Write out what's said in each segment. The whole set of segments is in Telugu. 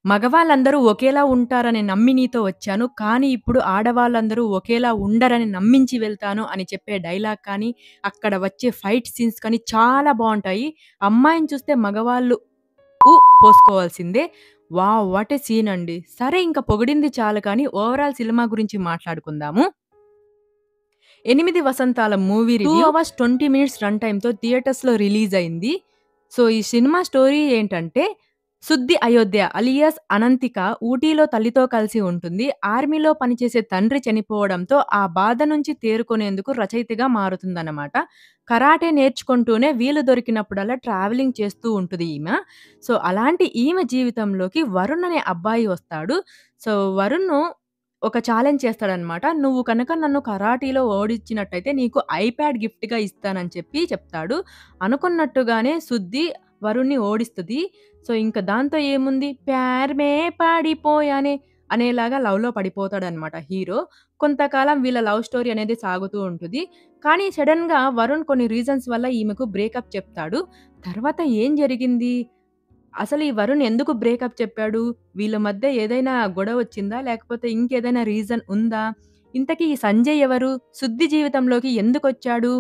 మగవాళ్ళందరూ ఒకేలా ఉంటారని నమ్మి నీతో వచ్చాను. కానీ ఇప్పుడు ఆడవాళ్ళందరూ ఒకేలా ఉండరని నమ్మించి వెళ్తాను అని చెప్పే డైలాగ్ కానీ, అక్కడ వచ్చే ఫైట్ సీన్స్ కానీ చాలా బావుంటాయి. అమ్మాయిని చూస్తే మగవాళ్ళు ఉ పోసుకోవాల్సిందే. వావ్! వాట్ ఏ సీన్ అండి. సరే ఇంక పొగిడింది చాలు కానీ ఓవరాల్ సినిమా గురించి మాట్లాడుకుందాము. 'ఎనిమిది వసంతాల' మూవీ 2 అవర్స్ 20 మినిట్స్ రన్ టైమ్‌తో థియేటర్స్‌లో రిలీజ్ అయింది. సో, ఈ సినిమా స్టోరీ ఏంటంటే, సుద్ది అయోధ్య అలియాస్ అనంతిక ఊటీలో తల్లితో కలిసి ఉంటుంది. ఆర్మీలో పనిచేసే తండ్రి చనిపోవడంతో ఆ బాధ నుంచి తేరుకునేందుకు రచయితగా మారుతుందన్నమాట. కరాటే నేర్చుకుంటూనే వీలు దొరికినప్పుడల్లా ట్రావెలింగ్ చేస్తూ ఉంటది ఈమె. సో, అలాంటి ఈమె జీవితంలోకి వరుణ్ అనే అబ్బాయి వస్తాడు. సో, వరుణ్ ఒక ఛాలెంజ్ చేస్తాడనమాట. "నువ్వు కనుక నన్ను కరాటీలో ఓడించినట్టయితే నీకు ఐప్యాడ్ గిఫ్ట్‌గా ఇస్తానని" చెప్తాడు. అనుకున్నట్టుగానే సుద్ది వరుణ్‌ని ఓడిస్తది. సో, ఇంక దాంతో ఏముంది ప్యార్ మే పడిపోయానే అనేలాగా లవ్‌లో పడిపోతాడనమాట హీరో. కొంతకాలం వీళ్ళ లవ్ స్టోరీ అనేది సాగుతూ ఉంటది. కానీ సడెన్‌గా వరుణ్ కొన్ని రీజన్స్ వల్ల ఈమెకు బ్రేకప్ చెప్తాడు. తర్వాత ఏం జరిగింది? అసలు ఈ వరుణ్ ఎందుకు బ్రేకప్ చెప్పాడు? వీళ్ళ మధ్య ఏదైనా గొడవొచ్చిందా? లేకపోతే ఇంకేదైనా రీజన్ ఉందా? ఇంతకీ ఈ సంజయ్ ఎవరు? సుద్ది జీవితంలోకి ఎందుకొచ్చాడు?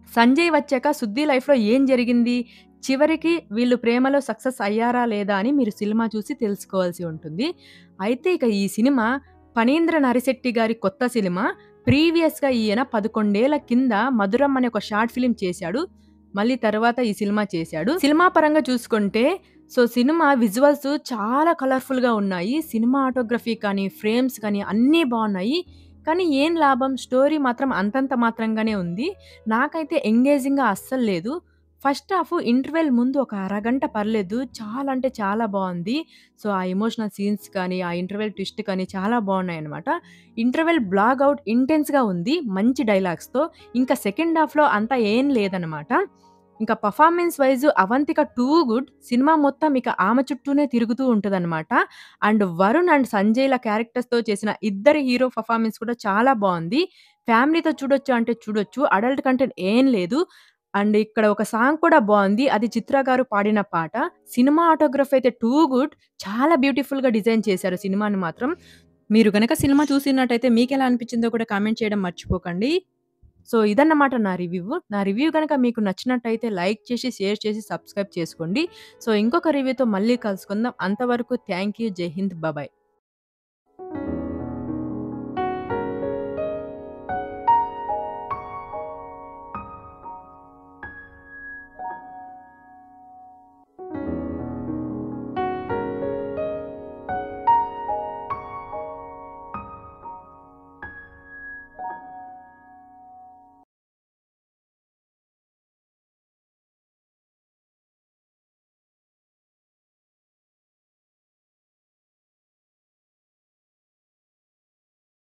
సంజయ్ వచ్చాక సుద్ది లైఫ్‌లో ఏం జరిగింది? చివరికి వీళ్ళు ప్రేమలో సక్సెస్ అయ్యారా? లేదా? అని మీరు సినిమా చూసి తెలుసుకోవాల్సి ఉంటుంది. అయితే ఇక ఈ సినిమా ఫణీంద్ర నరిశెట్టి గారి కొత్త సినిమా. ప్రీవియస్‌గా ఈయన 11 ఏళ్ల కింద 'మధురం' అనే ఒక షార్ట్ ఫిల్మ్ చేశాడు. మళ్ళీ తర్వాత ఈ సినిమా చేశాడు. సినిమా పరంగా చూసుకుంటే సో, సినిమా విజువల్స్ చాలా కలర్‌ఫుల్‌గా ఉన్నాయి. సినిమాటోగ్రఫీ కానీ, ఫ్రేమ్స్ కానీ అన్నీ బావున్నాయి. కానీ ఏం లాభం స్టోరీ మాత్రం అంతంత మాత్రంగానే ఉంది. నాకైతే ఎంగేజింగ్‌గా అస్సలు లేదు. ఫస్ట్ హాఫ్ ఇంటర్వెల్ ముందు ఒక అరగంట పర్లేదు. చాలా అంటే చాలా బావుంది. సో, ఆ ఎమోషనల్ సీన్స్ కానీ, ఆ ఇంటర్వెల్ ట్విస్ట్ కానీ చాలా బావున్నాయన్నమాట. ఇంటర్వెల్ బ్లాగ్ ఔట్ ఇంటెన్స్‌గా ఉంది. మంచి డైలాగ్స్‌తో. ఇంకా సెకండ్ హాఫ్‌లో అంత ఏం లేదనమాట. ఇంకా performance wise Avantika too good. సినిమా మొత్తం ఇక ఆమె చుట్టూనే తిరుగుతూ ఉంటదనమాట. అండ్ వరుణ్ అండ్ సంజయ్‌ల క్యారెక్టర్స్‌తో చేసిన ఇద్దరి హీరో పర్ఫార్మెన్స్ కూడా చాలా బావుంది. ఫ్యామిలీతో చూడొచ్చు అంటే చూడొచ్చు. అడల్ట్ కంటెంట్ ఏం లేదు. అండ్ ఇక్కడ ఒక సాంగ్ కూడా బావుంది. అది చిత్ర గారు పాడిన పాట. సినిమాటోగ్రఫీ అయితే టూ గుడ్. చాలా బ్యూటిఫుల్‌గా డిజైన్ చేశారు సినిమాని మాత్రం. మీరు గనక సినిమా చూసినట్టయితే మీకెలా అనిపించిందో కూడా కామెంట్ చేయడం మర్చిపోకండి. సో, ఇదన్నమాట నా రివ్యూ. నా రివ్యూ గనక మీకు నచ్చినట్టయితే లైక్ చేసి, షేర్ చేసి, సబ్స్క్రైబ్ చేసుకోండి. సో, ఇంకొక రివ్యూతో మళ్ళీ కలుసుకుందాం. అంతవరకు థాంక్ యూ. జై హింద్. బాయ్.